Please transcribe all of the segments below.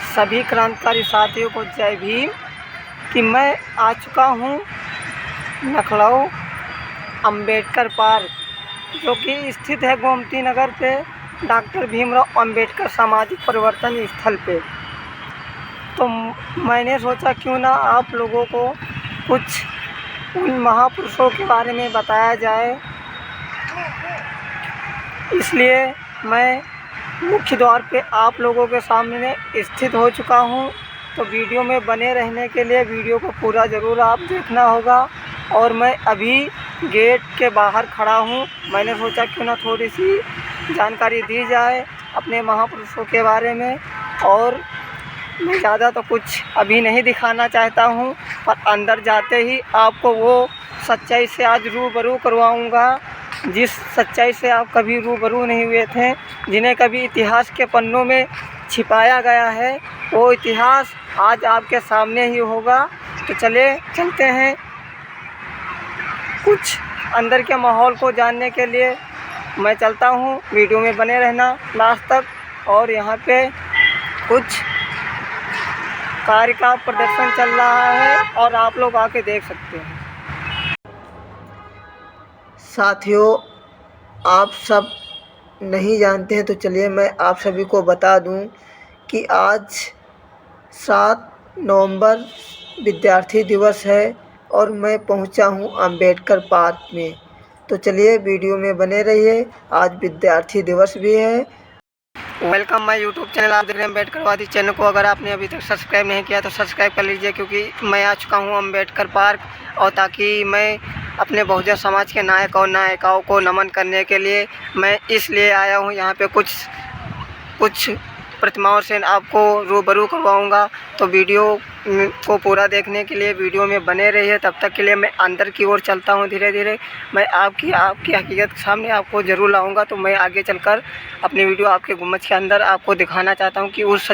सभी क्रांतिकारी साथियों को जय भीम। कि मैं आ चुका हूँ लखनऊ अंबेडकर पार्क, जो कि स्थित है गोमती नगर पे, डॉक्टर भीमराव अंबेडकर सामाजिक परिवर्तन स्थल पे। तो मैंने सोचा क्यों ना आप लोगों को कुछ उन महापुरुषों के बारे में बताया जाए, इसलिए मैं मुख्य द्वार पे आप लोगों के सामने स्थित हो चुका हूँ। तो वीडियो में बने रहने के लिए वीडियो को पूरा ज़रूर आप देखना होगा। और मैं अभी गेट के बाहर खड़ा हूँ। मैंने सोचा क्यों ना थोड़ी सी जानकारी दी जाए अपने महापुरुषों के बारे में। और मैं ज़्यादा तो कुछ अभी नहीं दिखाना चाहता हूँ, पर अंदर जाते ही आपको वो सच्चाई से आज रूबरू करवाऊँगा, जिस सच्चाई से आप कभी रूबरू नहीं हुए थे, जिन्हें कभी इतिहास के पन्नों में छिपाया गया है। वो इतिहास आज आपके सामने ही होगा। तो चलते हैं कुछ अंदर के माहौल को जानने के लिए। मैं चलता हूँ, वीडियो में बने रहना लास्ट तक। और यहाँ पे कुछ कार्य का प्रदर्शन चल रहा है और आप लोग आके देख सकते हैं। साथियों, आप सब नहीं जानते हैं तो चलिए मैं आप सभी को बता दूं कि आज 7 नवंबर विद्यार्थी दिवस है और मैं पहुंचा हूं अंबेडकर पार्क में। तो चलिए वीडियो में बने रहिए, आज विद्यार्थी दिवस भी है। Welcome my YouTube channel. आप देख रहे हैं अम्बेडकरवादी चैनल को। अगर आपने अभी तक सब्सक्राइब नहीं किया तो सब्सक्राइब कर लीजिए, क्योंकि मैं आ चुका हूं अंबेडकर पार्क, और ताकि मैं अपने बहुजन समाज के नायक और नायिकाओं को नमन करने के लिए मैं इसलिए आया हूं। यहाँ पे कुछ प्रतिमाओं से आपको रूबरू करवाऊंगा। तो वीडियो को पूरा देखने के लिए वीडियो में बने रहिए। तब तक के लिए मैं अंदर की ओर चलता हूं। धीरे धीरे मैं आपकी हकीकत सामने आपको ज़रूर लाऊंगा। तो मैं आगे चलकर अपनी वीडियो आपके गुम्बज के अंदर आपको दिखाना चाहता हूं कि उस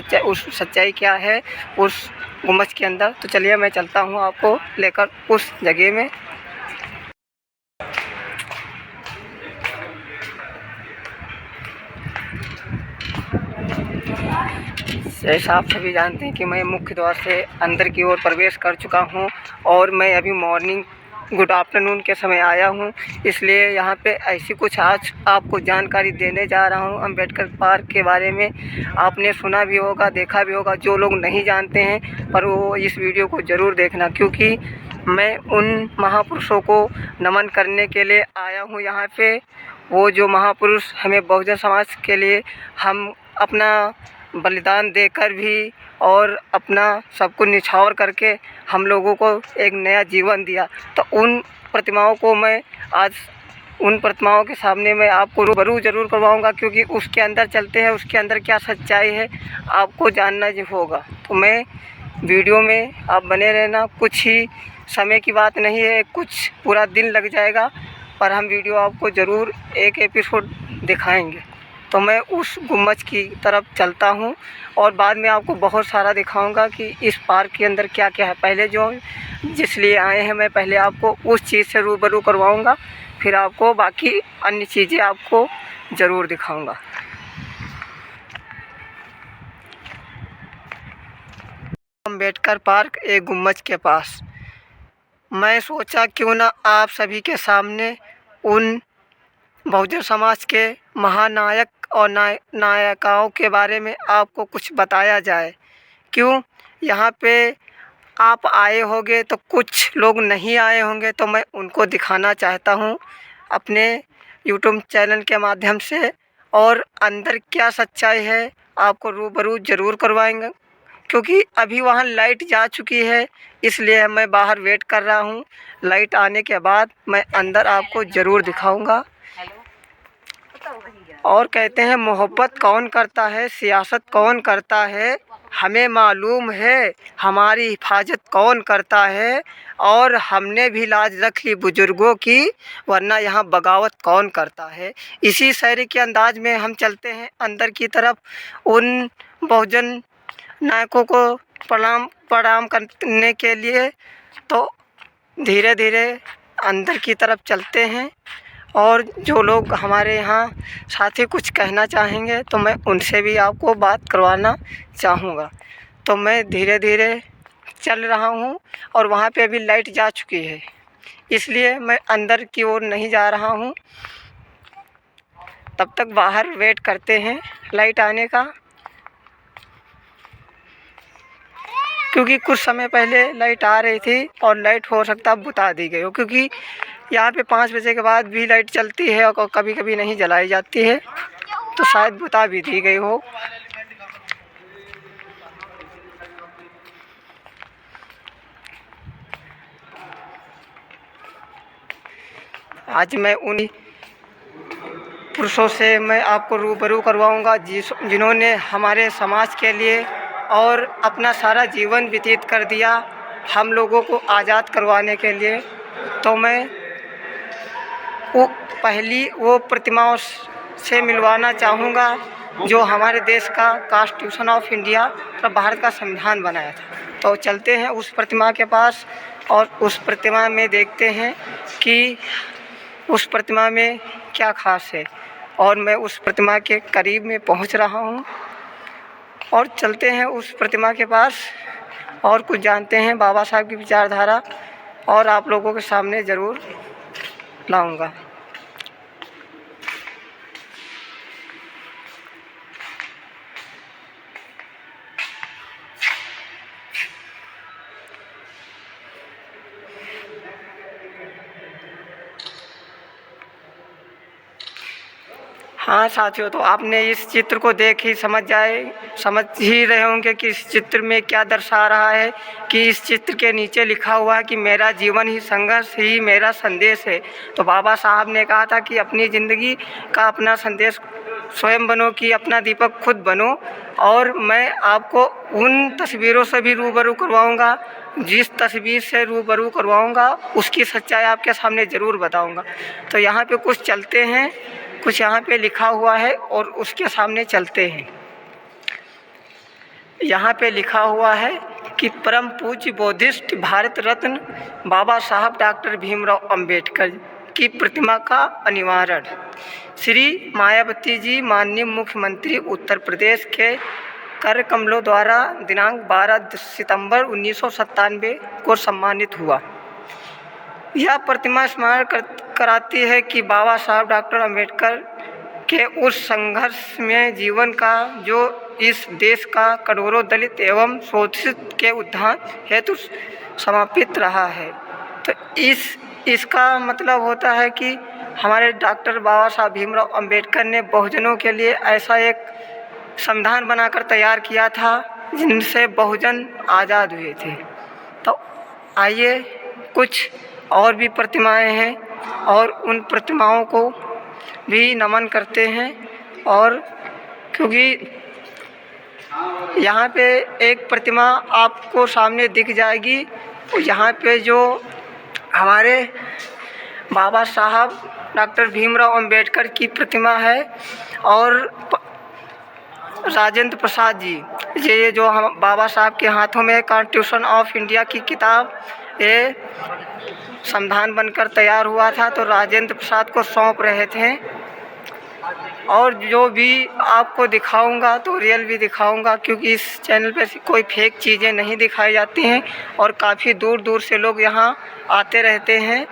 सच्चाई क्या है उस गुम्बज के अंदर। तो चलिए मैं चलता हूं आपको लेकर उस जगह में। जैसा आप सभी जानते हैं कि मैं मुख्य द्वार से अंदर की ओर प्रवेश कर चुका हूं, और मैं अभी मॉर्निंग गुड आफ्टरनून के समय आया हूं। इसलिए यहाँ पे ऐसी कुछ आज आपको जानकारी देने जा रहा हूं अंबेडकर पार्क के बारे में। आपने सुना भी होगा, देखा भी होगा। जो लोग नहीं जानते हैं पर वो इस वीडियो को ज़रूर देखना, क्योंकि मैं उन महापुरुषों को नमन करने के लिए आया हूँ यहाँ पे। वो जो महापुरुष हमें बहुजन समाज के लिए हम अपना बलिदान देकर भी और अपना सब कुछ निछावर करके हम लोगों को एक नया जीवन दिया। तो उन प्रतिमाओं को मैं आज उन प्रतिमाओं के सामने मैं आपको रूबरू ज़रूर करवाऊंगा, क्योंकि उसके अंदर चलते हैं, उसके अंदर क्या सच्चाई है आपको जानना जो होगा। तो मैं वीडियो में आप बने रहना। कुछ ही समय की बात नहीं है, कुछ पूरा दिन लग जाएगा, पर हम वीडियो आपको ज़रूर एक एपिसोड दिखाएंगे। तो मैं उस गुम्बज की तरफ चलता हूँ और बाद में आपको बहुत सारा दिखाऊंगा कि इस पार्क के अंदर क्या क्या है। पहले जो जिस लिए आए हैं मैं पहले आपको उस चीज़ से रूबरू करवाऊंगा, फिर आपको बाकी अन्य चीज़ें आपको ज़रूर दिखाऊंगा। अंबेडकर पार्क एक गुम्बज के पास। मैं सोचा क्यों ना आप सभी के सामने उन बहुजन समाज के महानायक और नायिकाओं के बारे में आपको कुछ बताया जाए। क्यों यहाँ पे आप आए होंगे तो कुछ लोग नहीं आए होंगे, तो मैं उनको दिखाना चाहता हूँ अपने यूट्यूब चैनल के माध्यम से। और अंदर क्या सच्चाई है आपको रूबरू ज़रूर करवाएंगे, क्योंकि अभी वहाँ लाइट जा चुकी है, इसलिए मैं बाहर वेट कर रहा हूँ। लाइट आने के बाद मैं अंदर आपको ज़रूर दिखाऊंगा। और कहते हैं मोहब्बत कौन करता है, सियासत कौन करता है, हमें मालूम है हमारी हिफाजत कौन करता है, और हमने भी लाज रख ली बुजुर्गों की, वरना यहाँ बगावत कौन करता है। इसी शायरी के अंदाज में हम चलते हैं अंदर की तरफ। उन बहुजन नायकों को प्रणाम करने के लिए। तो धीरे धीरे अंदर की तरफ चलते हैं, और जो लोग हमारे यहाँ साथी कुछ कहना चाहेंगे तो मैं उनसे भी आपको बात करवाना चाहूँगा। तो मैं धीरे धीरे चल रहा हूँ और वहाँ पे अभी लाइट जा चुकी है, इसलिए मैं अंदर की ओर नहीं जा रहा हूँ। तब तक बाहर वेट करते हैं लाइट आने का, क्योंकि कुछ समय पहले लाइट आ रही थी और लाइट हो सकता है बुता दी गई हो, क्योंकि यहाँ पे 5 बजे के बाद भी लाइट चलती है और कभी कभी नहीं जलाई जाती है, तो शायद बुता भी दी गई हो। आज मैं उन्हीं पुरुषों से मैं आपको रूबरू करवाऊंगा जिन्होंने हमारे समाज के लिए और अपना सारा जीवन व्यतीत कर दिया हम लोगों को आज़ाद करवाने के लिए। तो मैं वो प्रतिमाओं से मिलवाना चाहूँगा जो हमारे देश का कॉन्स्टिट्यूशन ऑफ इंडिया और भारत का संविधान बनाया था। तो चलते हैं उस प्रतिमा के पास और उस प्रतिमा में देखते हैं कि उस प्रतिमा में क्या खास है। और मैं उस प्रतिमा के करीब में पहुंच रहा हूं और चलते हैं उस प्रतिमा के पास और कुछ जानते हैं बाबा साहब की विचारधारा और आप लोगों के सामने ज़रूर लाऊंगा। हाँ साथियों, तो आपने इस चित्र को देख ही समझ ही रहे होंगे कि इस चित्र में क्या दर्शा रहा है। कि इस चित्र के नीचे लिखा हुआ है कि मेरा जीवन ही संघर्ष ही मेरा संदेश है। तो बाबा साहब ने कहा था कि अपनी ज़िंदगी का अपना संदेश स्वयं बनो, कि अपना दीपक खुद बनो। और मैं आपको उन तस्वीरों से भी रूबरू करवाऊँगा, जिस तस्वीर से रूबरू करवाऊँगा उसकी सच्चाई आपके सामने ज़रूर बताऊँगा। तो यहाँ पे कुछ चलते हैं, कुछ यहाँ पे लिखा हुआ है और उसके सामने चलते हैं। यहाँ पे लिखा हुआ है कि परम पूज्य बोधिस्ट भारत रत्न बाबा साहब डॉक्टर भीमराव अंबेडकर की प्रतिमा का अनावरण श्री मायावती जी माननीय मुख्यमंत्री उत्तर प्रदेश के कर कमलों द्वारा दिनांक 12 सितंबर 1997 को सम्मानित हुआ। यह प्रतिमा स्मरण कराती है कि बाबा साहब डॉक्टर अंबेडकर के उस संघर्ष में जीवन का जो इस देश का करोड़ों दलित एवं शोषित के उत्थान हेतु समर्पित रहा है। तो इसका मतलब होता है कि हमारे डॉक्टर बाबा साहब भीमराव अंबेडकर ने बहुजनों के लिए ऐसा एक संविधान बनाकर तैयार किया था जिनसे बहुजन आज़ाद हुए थे। तो आइए कुछ और भी प्रतिमाएं हैं और उन प्रतिमाओं को भी नमन करते हैं। और क्योंकि यहाँ पे एक प्रतिमा आपको सामने दिख जाएगी, यहाँ पे जो हमारे बाबा साहब डॉक्टर भीमराव अंबेडकर की प्रतिमा है और राजेंद्र प्रसाद जी, ये जो हम बाबा साहब के हाथों में कॉन्स्टिट्यूशन ऑफ इंडिया की किताब ये संविधान बनकर तैयार हुआ था, तो राजेंद्र प्रसाद को सौंप रहे थे। और जो भी आपको दिखाऊंगा तो रियल भी दिखाऊंगा, क्योंकि इस चैनल पे कोई फेक चीज़ें नहीं दिखाई जाती हैं और काफ़ी दूर दूर से लोग यहाँ आते रहते हैं।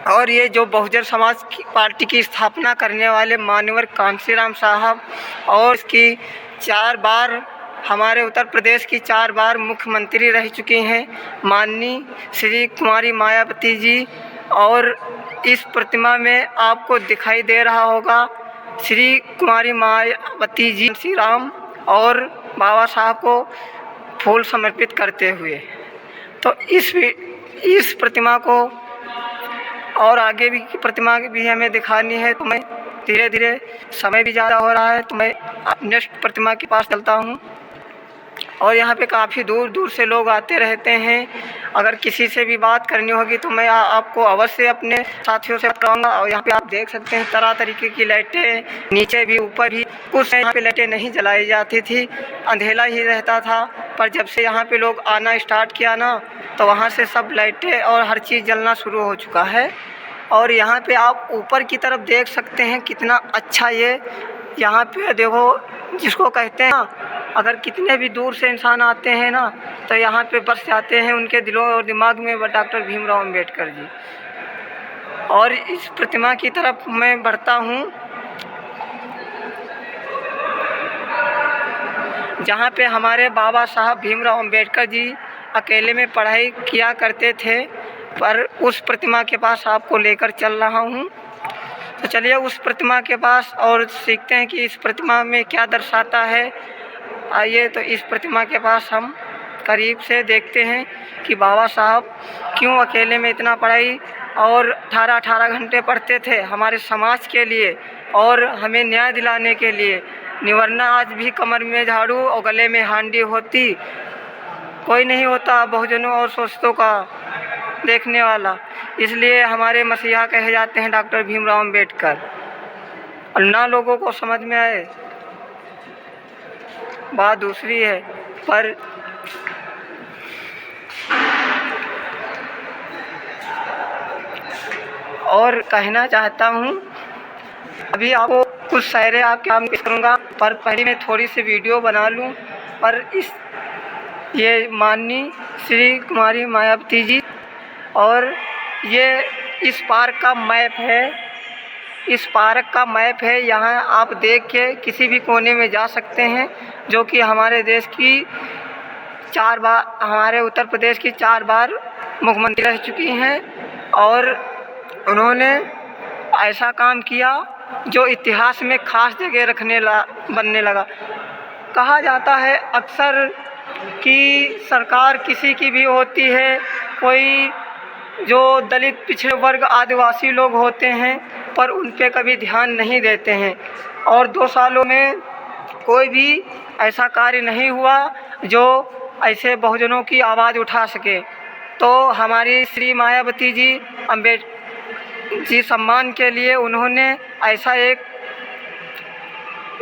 और ये जो बहुजन समाज की पार्टी की स्थापना करने वाले मान्यवर कांशीराम साहब और इसकी 4 बार हमारे उत्तर प्रदेश की 4 बार मुख्यमंत्री रह चुकी हैं माननीय श्री कुमारी मायावती जी। और इस प्रतिमा में आपको दिखाई दे रहा होगा श्री कुमारी मायावती जी श्री राम और बाबा साहब को फूल समर्पित करते हुए। तो इस प्रतिमा को और आगे भी की प्रतिमा भी हमें दिखानी है। तो मैं धीरे धीरे, समय भी ज़्यादा हो रहा है, तो मैं नेक्स्ट प्रतिमा के पास चलता हूँ। और यहाँ पे काफ़ी दूर दूर से लोग आते रहते हैं। अगर किसी से भी बात करनी होगी तो मैं आपको अवश्य अपने साथियों से बताऊँगा। और यहाँ पे आप देख सकते हैं तरह तरीके की लाइटें, नीचे भी ऊपर भी। कुछ यहाँ पे लाइटें नहीं जलाई जाती थी, अंधेरा ही रहता था, पर जब से यहाँ पे लोग आना स्टार्ट किया ना, तो वहाँ से सब लाइटें और हर चीज़ जलना शुरू हो चुका है। और यहाँ पे आप ऊपर की तरफ देख सकते हैं कितना अच्छा ये यहाँ पे देखो, जिसको कहते हैं ना अगर कितने भी दूर से इंसान आते हैं ना तो यहाँ पे बस जाते हैं उनके दिलों और दिमाग में डॉक्टर भीमराव अंबेडकर जी। और इस प्रतिमा की तरफ मैं बढ़ता हूँ जहाँ पे हमारे बाबा साहब भीमराव अंबेडकर जी अकेले में पढ़ाई किया करते थे, पर उस प्रतिमा के पास आपको लेकर चल रहा हूँ। तो चलिए उस प्रतिमा के पास और सीखते हैं कि इस प्रतिमा में क्या दर्शाता है। आइए तो इस प्रतिमा के पास हम करीब से देखते हैं कि बाबा साहब क्यों अकेले में इतना पढ़ाई और 18 घंटे पढ़ते थे हमारे समाज के लिए और हमें न्याय दिलाने के लिए। निवरना आज भी कमर में झाड़ू और गले में हांडी होती, कोई नहीं होता बहुजनों और शोषितों का देखने वाला। इसलिए हमारे मसीहा कहे जाते हैं डॉक्टर भीमराव अंबेडकर। और ना लोगों को समझ में आए बात दूसरी है, पर और कहना चाहता हूँ अभी आपको कुछ शायरे आपके सामने पेश करूँगा, पर पहले मैं थोड़ी सी वीडियो बना लूँ। पर ये माननीय श्री कुमारी मायावती जी, और ये इस पार्क का मैप है, इस पार्क का मैप है। यहाँ आप देख के किसी भी कोने में जा सकते हैं, जो कि हमारे देश की 4 बार, हमारे उत्तर प्रदेश की 4 बार मुख्यमंत्री रह चुकी हैं और उन्होंने ऐसा काम किया जो इतिहास में खास जगह बनने लगा। कहा जाता है अक्सर कि सरकार किसी की भी होती है, कोई जो दलित पिछड़े वर्ग आदिवासी लोग होते हैं पर उन पे कभी ध्यान नहीं देते हैं, और 2 सालों में कोई भी ऐसा कार्य नहीं हुआ जो ऐसे बहुजनों की आवाज़ उठा सके। तो हमारी श्री मायावती जी अंबेडकर जी सम्मान के लिए उन्होंने ऐसा एक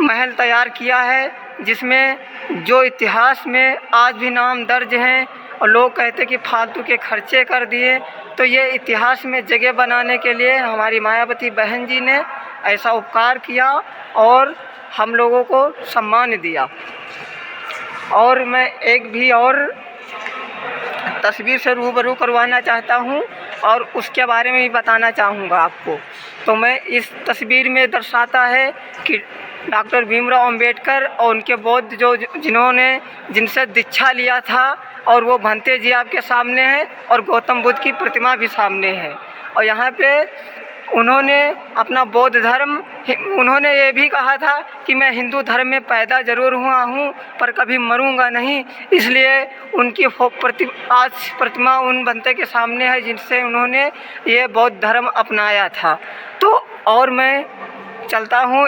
महल तैयार किया है जिसमें जो इतिहास में आज भी नाम दर्ज हैं, और लोग कहते कि फालतू के खर्चे कर दिए। तो ये इतिहास में जगह बनाने के लिए हमारी मायावती बहन जी ने ऐसा उपकार किया और हम लोगों को सम्मान दिया। और मैं एक भी और तस्वीर से रूबरू करवाना चाहता हूँ और उसके बारे में भी बताना चाहूँगा आपको। तो मैं इस तस्वीर में दर्शाता है कि डॉक्टर भीमराव अंबेडकर और उनके बौद्ध जिनसे दीक्षा लिया था, और वो भंते जी आपके सामने हैं और गौतम बुद्ध की प्रतिमा भी सामने है। और यहाँ पे उन्होंने अपना बौद्ध धर्म, उन्होंने ये भी कहा था कि मैं हिंदू धर्म में पैदा ज़रूर हुआ हूँ पर कभी मरूंगा नहीं। इसलिए उनकी आज प्रतिमा उन भंते के सामने है जिनसे उन्होंने ये बौद्ध धर्म अपनाया था। तो और मैं चलता हूँ